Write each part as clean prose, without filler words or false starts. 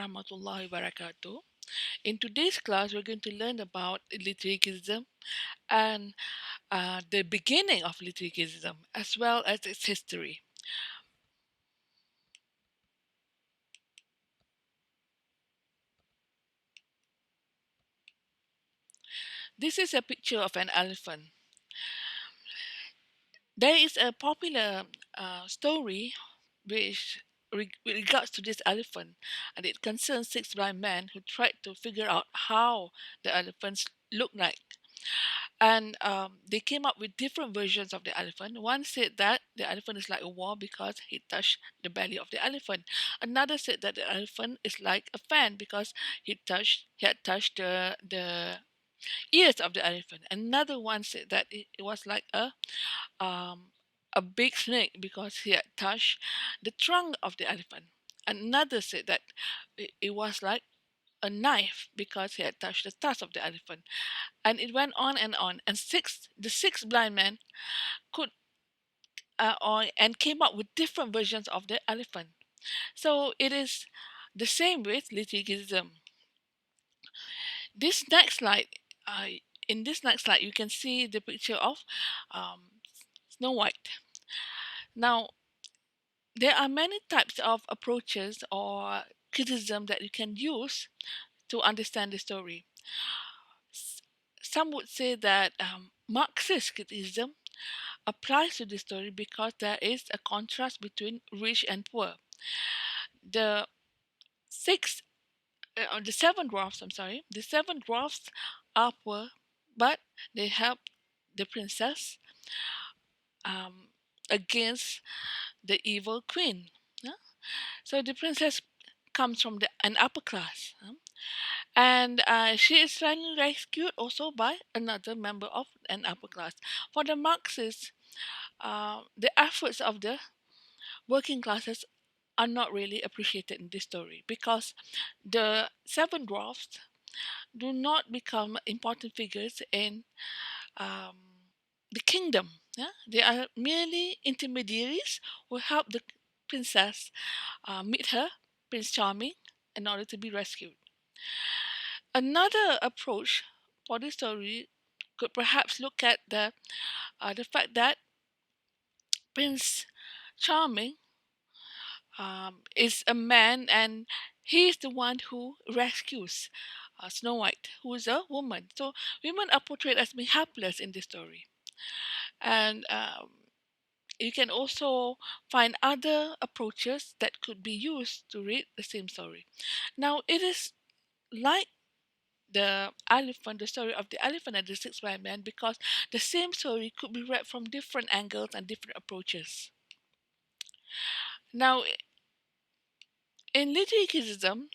Rahmatullahi Wabarakatuh. In today's class, we're going to learn about liturgism and the beginning of liturgism as well as its history. This is a picture of an elephant. There is a popular story which with regards to this elephant, and it concerns six blind men who tried to figure out how the elephants look like. And they came up with different versions of the elephant. One said that the elephant is like a wall because he touched the belly of the elephant. Another said that the elephant is like a fan because he had touched the ears of the elephant. Another one said that it was like a big snake because he had touched the trunk of the elephant. Another said that it was like a knife because he had touched the tusk of the elephant, and it went on and on. And the six blind men could and came up with different versions of the elephant. So it is the same with liturgism. This next slide, uh, in this next slide, you can see the picture of um, Snow White. Now, there are many types of approaches or criticism that you can use to understand the story. S- Some would say that Marxist criticism applies to this story because there is a contrast between rich and poor. The six, the seven dwarfs, I'm sorry, the seven dwarfs are poor, but they help the princess um, against the evil queen. Yeah? So the princess comes from an upper class, and she is finally rescued also by another member of an upper class. For the Marxists, the efforts of the working classes are not really appreciated in this story because the seven dwarfs do not become important figures in um, the kingdom. Yeah? They are merely intermediaries who help the princess meet her Prince Charming in order to be rescued. Another approach for this story could perhaps look at the fact that Prince Charming is a man, and he is the one who rescues Snow White, who is a woman. So women are portrayed as being helpless in this story, and you can also find other approaches that could be used to read the same story. Now, it is like the story of the elephant and the six blind men, because the same story could be read from different angles and different approaches. Now, in literary criticism,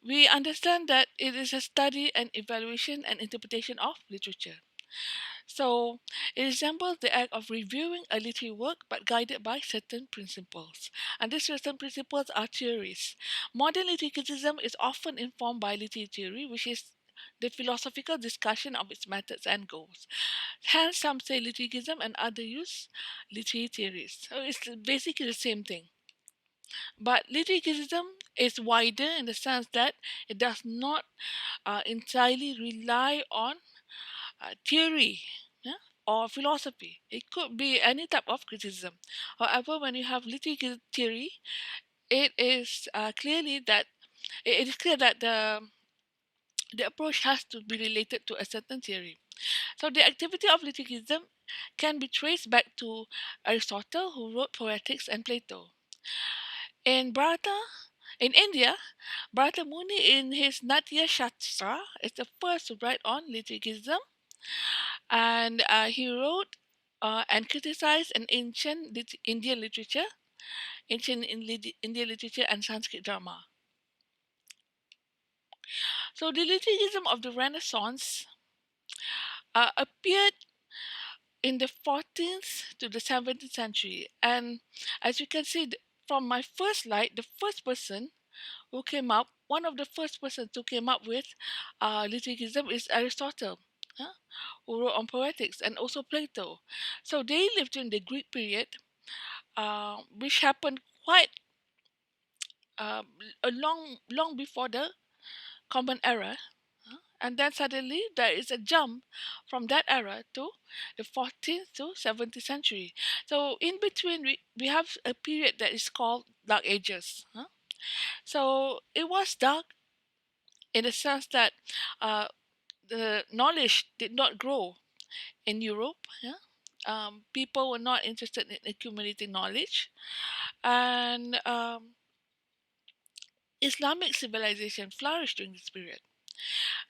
we understand that it is a study and evaluation and interpretation of literature. So, it resembles the act of reviewing a literary work but guided by certain principles. And these certain principles are theories. Modern literary criticism is often informed by literary theory, which is the philosophical discussion of its methods and goals. Hence, some say literary and others use literary theories. So, it's basically the same thing. But literary is wider in the sense that it does not entirely rely on theory, yeah, or philosophy. It could be any type of criticism. However, when you have literary theory, it is clearly that it is clear that the approach has to be related to a certain theory. So the activity of litigism can be traced back to Aristotle, who wrote Poetics, and Plato. In Bharata, in India, Bharata Muni in his Natya Shastra is the first to write on litigism, and he wrote and criticized an ancient Indian literature, Indian literature and Sanskrit drama. So the litigism of the Renaissance appeared in the 14th to the 17th century. And as you can see from my first slide, one of the first persons who came up with litigism is Aristotle, huh, who wrote on poetics, and also Plato. So they lived during the Greek period, which happened quite long before the Common Era. And then suddenly there is a jump from that era to the 14th to 17th century. So in between, we have a period that is called Dark Ages. So it was dark in the sense that uh, the knowledge did not grow in Europe. Yeah? People were not interested in accumulating knowledge, and Islamic civilization flourished during this period.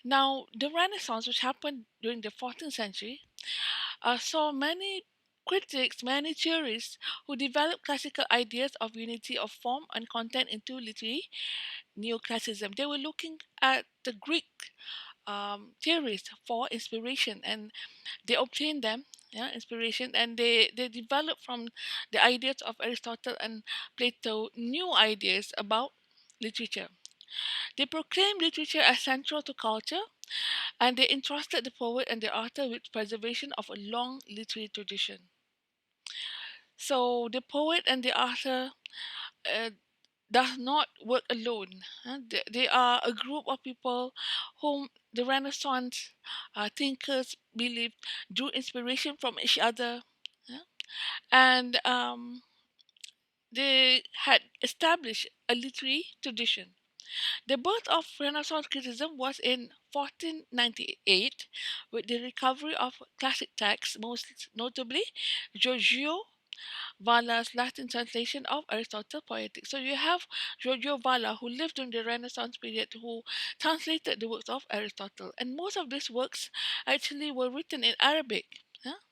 Now, the Renaissance, which happened during the 14th century, saw many critics, many theorists who developed classical ideas of unity of form and content into literary neoclassicism. They were looking at the Greek theories for inspiration, and they obtained them, yeah, inspiration, and they developed from the ideas of Aristotle and Plato new ideas about literature. They proclaimed literature as central to culture, and they entrusted the poet and the author with preservation of a long literary tradition. So the poet and the author uh, does not work alone. They are a group of people whom the Renaissance thinkers believed drew inspiration from each other, yeah, and they had established a literary tradition. The birth of Renaissance criticism was in 1498 with the recovery of classic texts, most notably Giorgio Vala's Latin translation of Aristotle Poetics. So you have Giorgio Valla, who lived during the Renaissance period, who translated the works of Aristotle. And most of these works actually were written in Arabic.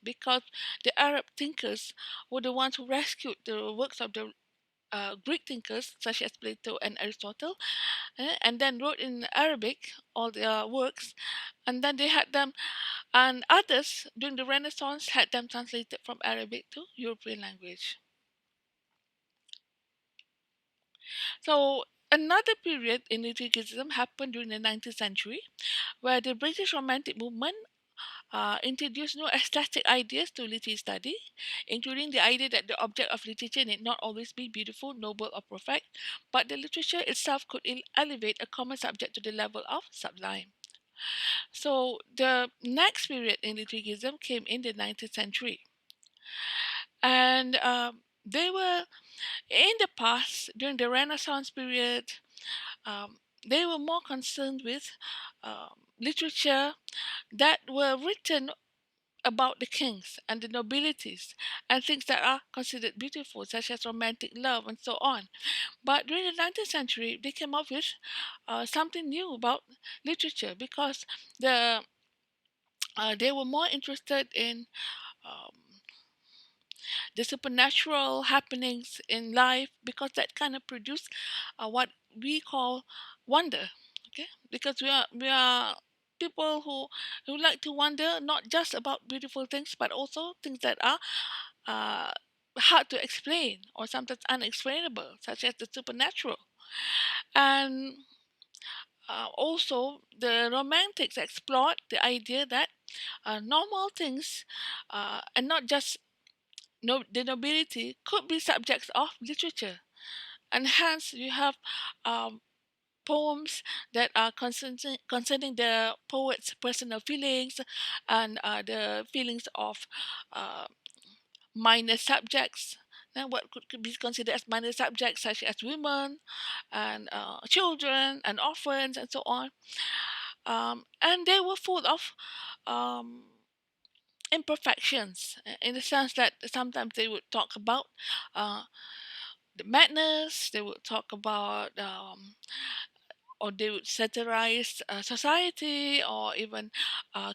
Because the Arab thinkers were the ones who rescued the works of the Greek thinkers such as Plato and Aristotle, and then wrote in Arabic all their works, and then they had them, and others during the Renaissance had them translated from Arabic to European language. So another period in literary happened during the 19th century, where the British Romantic movement introduced new aesthetic ideas to literary study, including the idea that the object of literature need not always be beautiful, noble, or perfect, but the literature itself could elevate a common subject to the level of sublime. So the next period in literary came in the 19th century, and they were in the past during the Renaissance period. Um, they were more concerned with literature that were written about the kings and the nobilities and things that are considered beautiful, such as romantic love and so on. But during the 19th century, they came up with something new about literature because they were more interested in um, the supernatural happenings in life because that kind of produce what we call wonder. Okay, because we are people who like to wonder not just about beautiful things but also things that are uh, hard to explain or sometimes unexplainable, such as the supernatural. And also the romantics explored the idea that normal things and not just the nobility could be subjects of literature, and hence you have um, poems that are concerning the poet's personal feelings and the feelings of uh, minor subjects. Then what could be considered as minor subjects, such as women and children and orphans and so on. And they were full of um, imperfections in the sense that sometimes they would talk about uh, the madness, they would talk about or they would satirize society or even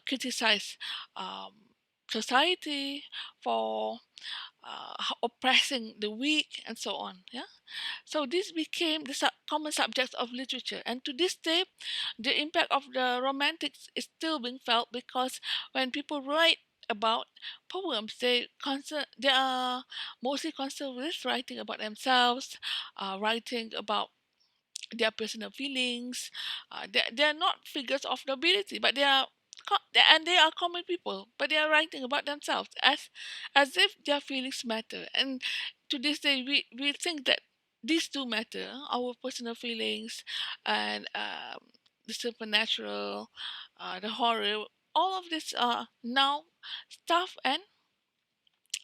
criticize um, society for oppressing the weak and so on. Yeah. So this became the common subject of literature, and to this day, the impact of the Romantics is still being felt because when people write about poems, they are mostly concerned with writing about themselves, writing about their personal feelings. They are not figures of nobility, but they are common people, but they are writing about themselves as if their feelings matter. And to this day, we think that. these two matter, our personal feelings and the supernatural, the horror, all of this are now stuff and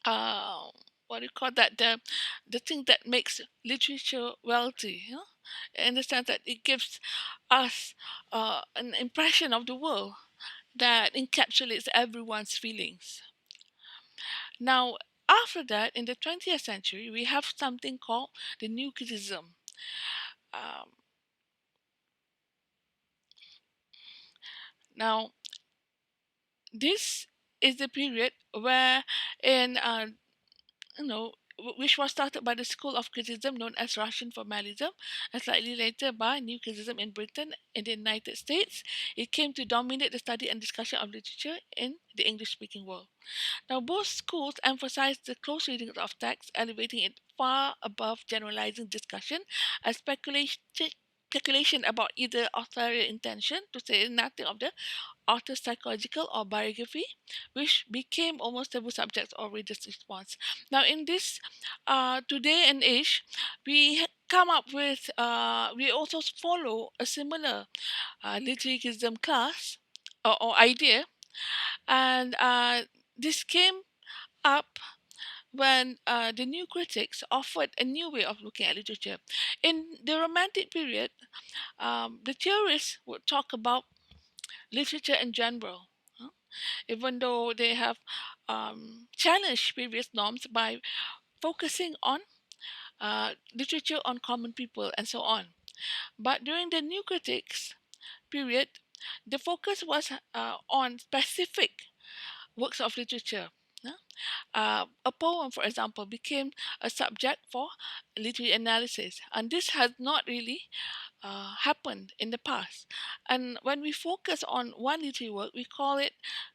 uh, what do you call that, the thing that makes literature wealthy, you know? In the sense that it gives us an impression of the world that encapsulates everyone's feelings. Now, after that, in the 20th century, we have something called the new criticism. Um, now, this is the period where, in which was started by the school of criticism known as Russian formalism, and slightly later by New Criticism in Britain. In the United States, it came to dominate the study and discussion of literature in the English-speaking world. Now, both schools emphasize the close reading of text, elevating it far above generalizing discussion and speculation about either authorial intention, to say nothing of the author's psychological or biography, which became almost taboo subjects or readers' response. Now, in this today and age, come up with, we also follow a similar literary criticism class or idea, and this came up when the new critics offered a new way of looking at literature. In the Romantic period, the theorists would talk about literature in general, huh? Even though they have challenged previous norms by focusing on literature on common people and so on. But during the new critics period, the focus was on specific works of literature. Yeah? A poem, for example, became a subject for literary analysis, and this has not really happened in the past. And when we focus on one literary work, we call it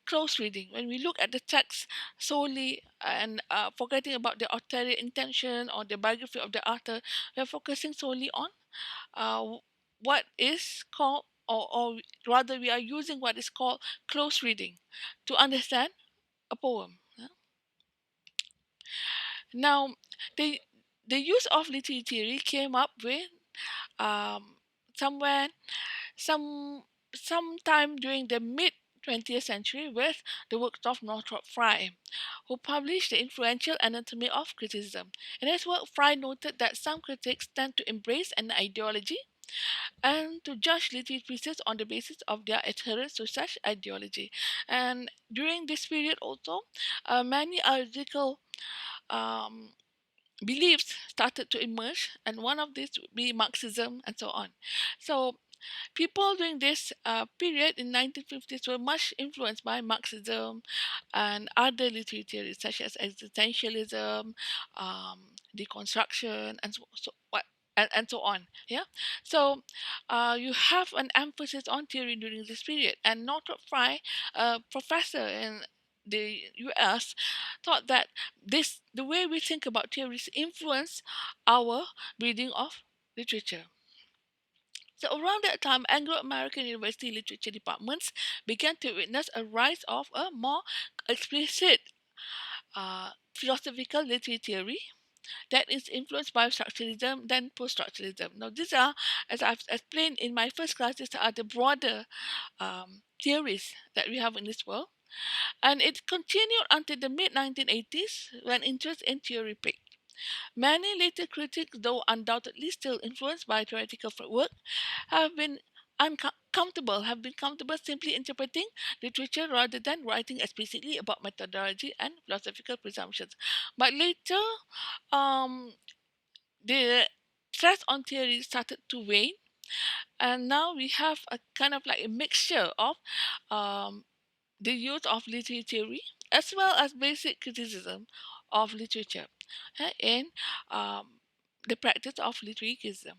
close reading. When we look at the text solely and forgetting about the authorial intention or the biography of the author, we are focusing solely on what is called, or rather, we are using what is called close reading to understand a poem. Yeah? Now, the the use of literary theory came up with um, somewhere some sometime during the mid 20th century with the works of Northrop Frye, who published the influential Anatomy of Criticism. In his work, Frye noted that some critics tend to embrace an ideology and to judge literary pieces on the basis of their adherence to such ideology. And during this period also, many heretical um, beliefs started to emerge, and one of these would be Marxism and so on. So people during this period in 1950s were much influenced by Marxism and other literary theories such as existentialism, deconstruction, and and so on. Yeah, so you have an emphasis on theory during this period, and Northrop Frye, a professor in the U.S., thought that the way we think about theories influence our reading of literature. So around that time, Anglo-American university literature departments began to witness a rise of a more explicit philosophical literary theory that is influenced by structuralism than post-structuralism. Now, these are, as I've explained in my first class, these are the broader theories that we have in this world. And it continued until the mid 1980s when interest in theory peaked. Many later critics, though undoubtedly still influenced by theoretical work, have been comfortable simply interpreting literature rather than writing explicitly about methodology and philosophical presumptions. But later, um, the stress on theory started to wane, and now we have a kind of like a mixture of um, the use of literary theory as well as basic criticism of literature in um, the practice of literary criticism.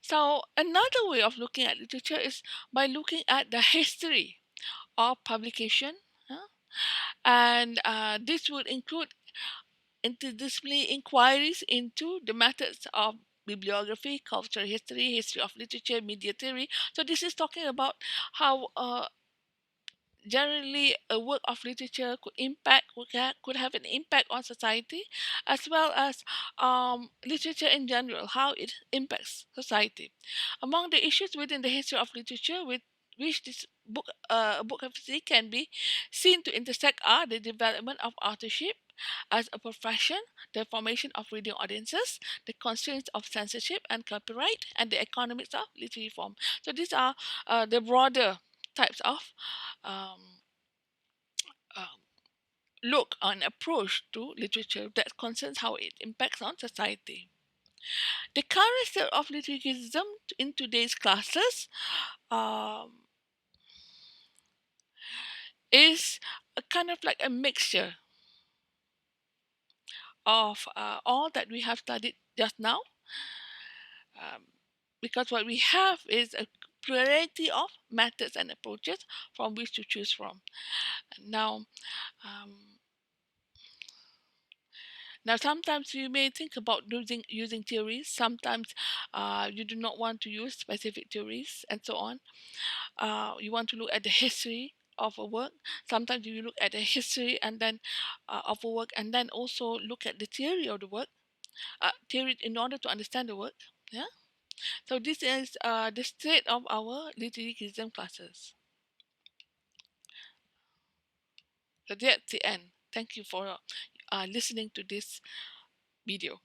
So, another way of looking at literature is by looking at the history of publication. And this would include interdisciplinary inquiries into the methods of bibliography, cultural history, history of literature, media theory. So, this is talking about how generally a work of literature could have an impact on society, as well as literature in general, how it impacts society. Among the issues within the history of literature with which this book of history can be seen to intersect are the development of authorship as a profession, the formation of reading audiences, the constraints of censorship and copyright, and the economics of literary form. So these are the broader types of um, um, look and approach to literature that concerns how it impacts on society. The current state of literaturism in today's classes um, is a kind of like a mixture of all that we have studied just now, um, because what we have is a plurality of methods and approaches from which to choose from. Now, um, Now, sometimes you may think about using theories. Sometimes you do not want to use specific theories, and so on. You want to look at the history of a work. Sometimes you look at the history and then of a work, and then also look at the theory of the work. Theory in order to understand the work. Yeah. So this is the state of our literary criticism classes. So that's the end. Thank you for listening to this video.